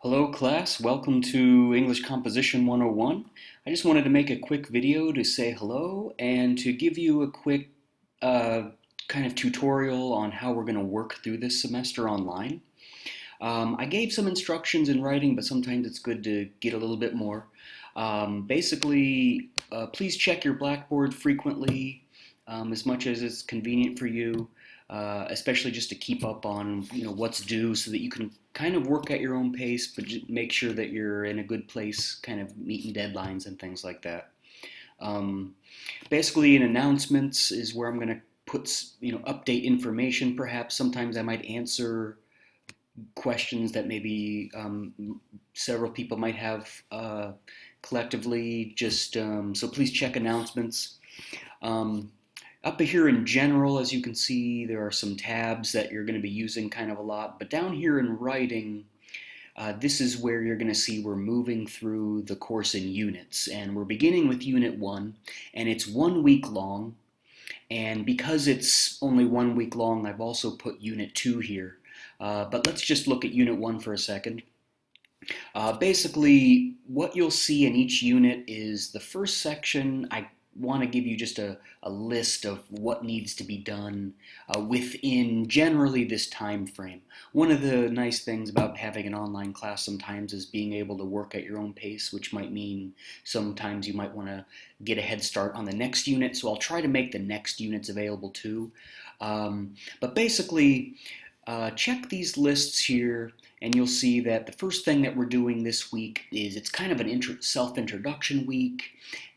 Hello class, welcome to English Composition 101. I just wanted to make a quick video to say hello and to give you a quick uh, kind of tutorial on how we're going to work through this semester online. I gave some instructions in writing, but sometimes it's good to get a little bit more. Basically, please check your Blackboard frequently, as much as it's convenient for you, especially just to keep up on what's due, so that you can kind of work at your own pace, but just make sure that you're in a good place, kind of meeting deadlines and things like that. Um, Basically, in announcements is where I'm going to put update information. Perhaps sometimes I might answer questions that maybe several people might have collectively. So please check announcements. Um, Up here in general, as you can see, there are some tabs that you're going to be using kind of a lot. But down here in writing, this is where you're going to see we're moving through the course in units. And we're beginning with Unit 1, and it's 1 week long. And because it's only 1 week long, I've also put Unit 2 here. But let's just look at Unit 1 for a second. Basically, what you'll see in each unit is the first section. I want to give you just a list of what needs to be done within generally this time frame. One of the nice things about having an online class sometimes is being able to work at your own pace, which might mean sometimes you might want to get a head start on the next unit, so I'll try to make the next units available too. But basically, check these lists here, and you'll see that the first thing that we're doing this week is it's kind of an self-introduction week,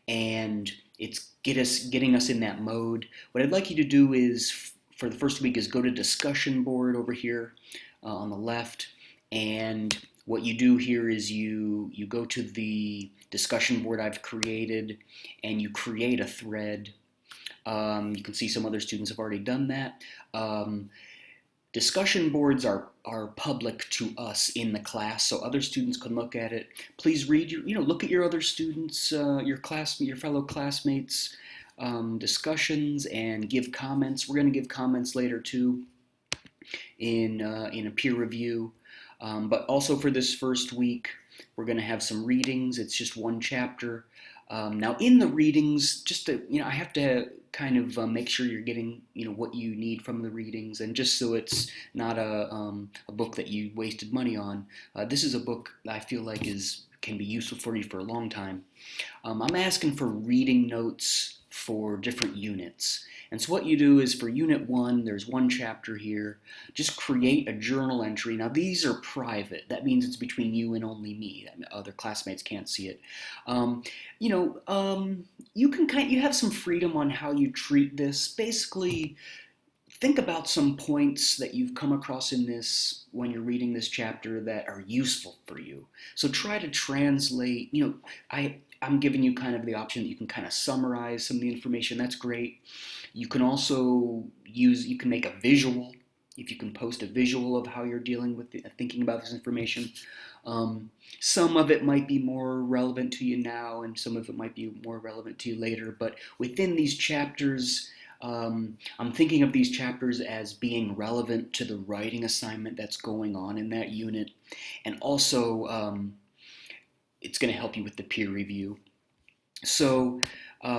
and it's getting us in that mode. What I'd like you to do is, for the first week, is go to discussion board over here on the left, and what you do here is you go to the discussion board I've created, and you create a thread. You can see some other students have already done that. Discussion boards are public to us in the class, so other students can look at it. Please read look at your other students, your fellow classmates' discussions, and give comments. We're going to give comments later too in a peer review. But also for this first week, we're going to have some readings. It's just one chapter. Now in the readings, I have to kind of make sure you're getting what you need from the readings, and just so it's not a book that you wasted money on. This is a book that I feel like can be useful for you for a long time. I'm asking for reading notes for different units. And so what you do is, for Unit 1, there's one chapter here. Just create a journal entry. Now these are private. That means it's between you and only me. Other classmates can't see it. You have some freedom on how you treat this. Basically, think about some points that you've come across in this when you're reading this chapter that are useful for you. So try to translate. I'm giving you kind of the option that you can kind of summarize some of the information. That's great. You can also you can make a visual, if you can post a visual of how you're dealing with thinking about this information. Some of it might be more relevant to you now, and some of it might be more relevant to you later. But within these chapters, I'm thinking of these chapters as being relevant to the writing assignment that's going on in that unit. And also, it's going to help you with the peer review. So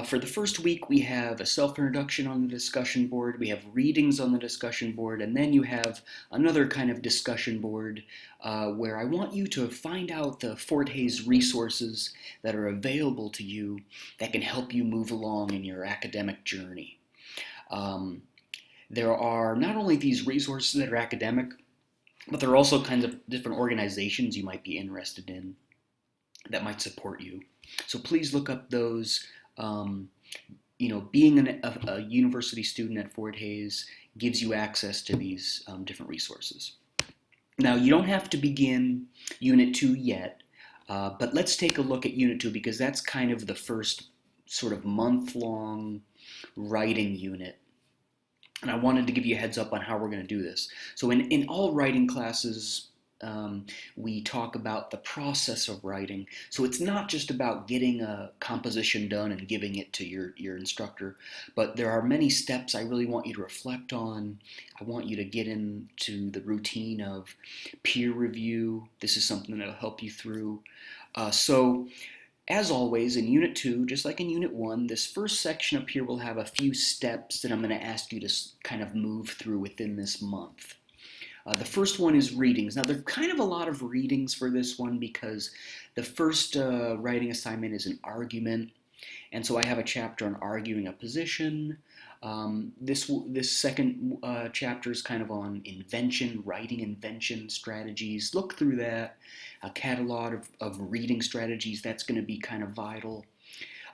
for the first week, we have a self-introduction on the discussion board, we have readings on the discussion board, and then you have another kind of discussion board where I want you to find out the Fort Hays resources that are available to you that can help you move along in your academic journey. There are not only these resources that are academic, but there are also kinds of different organizations you might be interested in that might support you. So please look up those. Being a university student at Fort Hays gives you access to these different resources. Now, you don't have to begin Unit 2 yet, but let's take a look at Unit 2, because that's kind of the first sort of month-long writing unit. And I wanted to give you a heads up on how we're going to do this. So in all writing classes, We talk about the process of writing. So it's not just about getting a composition done and giving it to your instructor, but there are many steps I really want you to reflect on. I want you to get into the routine of peer review. This is something that'll help you through. So as always, in Unit 2, just like in Unit 1, this first section up here will have a few steps that I'm going to ask you to kind of move through within this month. The first one is readings. Now, there are kind of a lot of readings for this one because the first writing assignment is an argument, and so I have a chapter on arguing a position. This second chapter is kind of on invention, writing invention strategies. Look through that. A catalog of reading strategies, that's going to be kind of vital.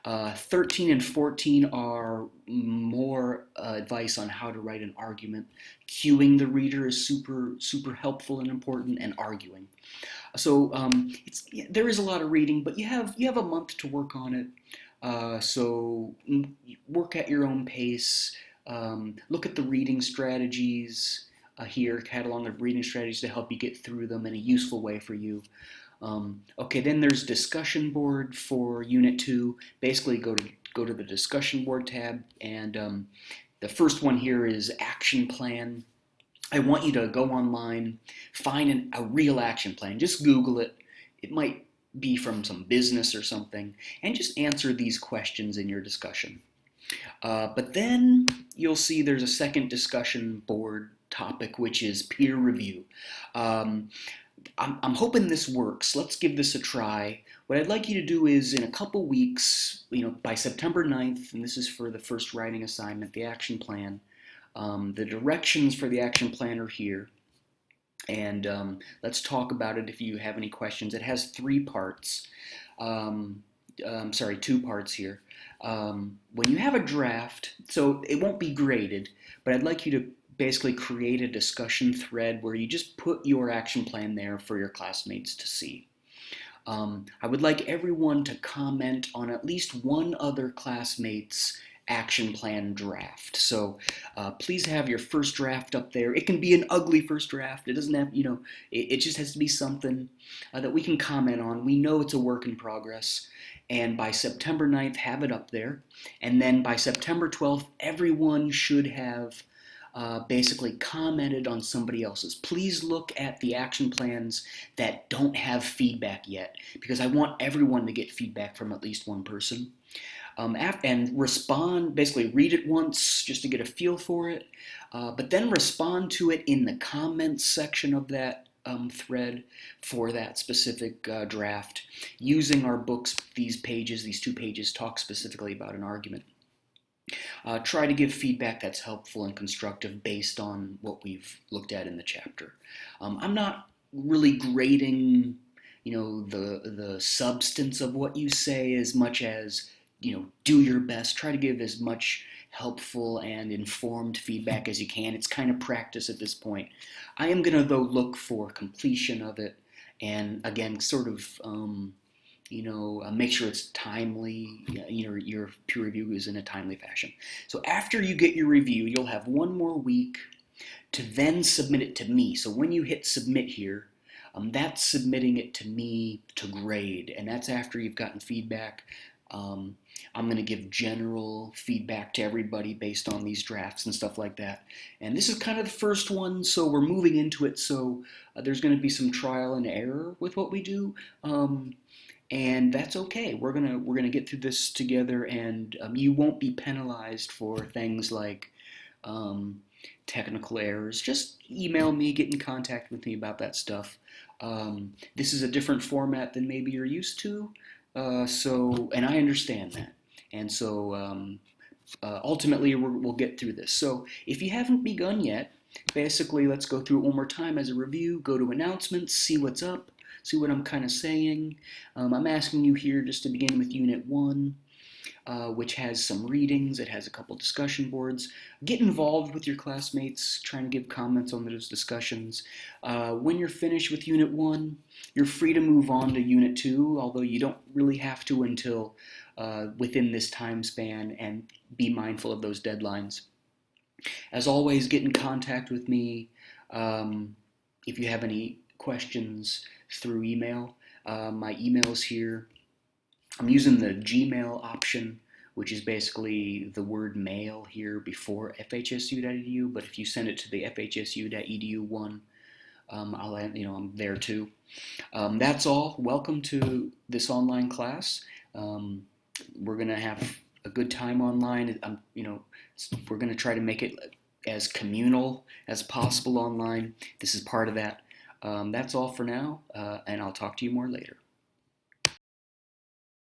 13 and 14 are more advice on how to write an argument. Cueing the reader is super helpful and important, and arguing. So there is a lot of reading, but you have a month to work on it. So work at your own pace. Look at the reading strategies here, catalog of reading strategies to help you get through them in a useful way for you. Okay, then there's discussion board for Unit 2. Basically, go to the discussion board tab, and the first one here is action plan. I want you to go online, find a real action plan. Just Google it. It might be from some business or something, and just answer these questions in your discussion. But then you'll see there's a second discussion board topic, which is peer review. I'm hoping this works. Let's give this a try. What I'd like you to do is in a couple weeks, by September 9th, and this is for the first writing assignment, the action plan, the directions for the action plan are here. And let's talk about it if you have any questions. It has 3 parts. 2 parts here. When you have a draft, so it won't be graded, but I'd like you to basically create a discussion thread where you just put your action plan there for your classmates to see. I would like everyone to comment on at least one other classmate's action plan draft. So please have your first draft up there. It can be an ugly first draft. It doesn't have, it just has to be something that we can comment on. We know it's a work in progress. And by September 9th, have it up there. And then by September 12th, everyone should have basically commented on somebody else's. Please look at the action plans that don't have feedback yet, because I want everyone to get feedback from at least one person. And respond, basically read it once just to get a feel for it, but then respond to it in the comments section of that thread for that specific draft, using our books. These 2 pages talk specifically about an argument. Try to give feedback that's helpful and constructive based on what we've looked at in the chapter. I'm not really grading, the substance of what you say as much as, do your best. Try to give as much helpful and informed feedback as you can. It's kind of practice at this point. I am going to, though, look for completion of it, and again, sort of make sure it's timely, your peer review is in a timely fashion. So after you get your review, you'll have 1 more week to then submit it to me. So when you hit submit here, that's submitting it to me to grade, and that's after you've gotten feedback. I'm going to give general feedback to everybody based on these drafts and stuff like that. And this is kind of the first one, so we're moving into it, so there's going to be some trial and error with what we do. And that's okay. We're gonna get through this together, and you won't be penalized for things like technical errors. Just email me, get in contact with me about that stuff. This is a different format than maybe you're used to, and I understand that. And so ultimately, we'll get through this. So if you haven't begun yet, basically, let's go through it one more time as a review. Go to announcements, see what's up. See what I'm kind of saying. I'm asking you here just to begin with Unit 1, which has some readings. It has a couple discussion boards. Get involved with your classmates, trying to give comments on those discussions. When you're finished with Unit 1, you're free to move on to Unit 2, although you don't really have to until within this time span, and be mindful of those deadlines. As always, get in contact with me if you have any questions through email. My email is here. I'm using the Gmail option, which is basically the word mail here before FHSU.edu. But if you send it to the FHSU.edu one, I'm there too. That's all. Welcome to this online class. We're gonna have a good time online. We're gonna try to make it as communal as possible online. This is part of that. That's all for now, and I'll talk to you more later.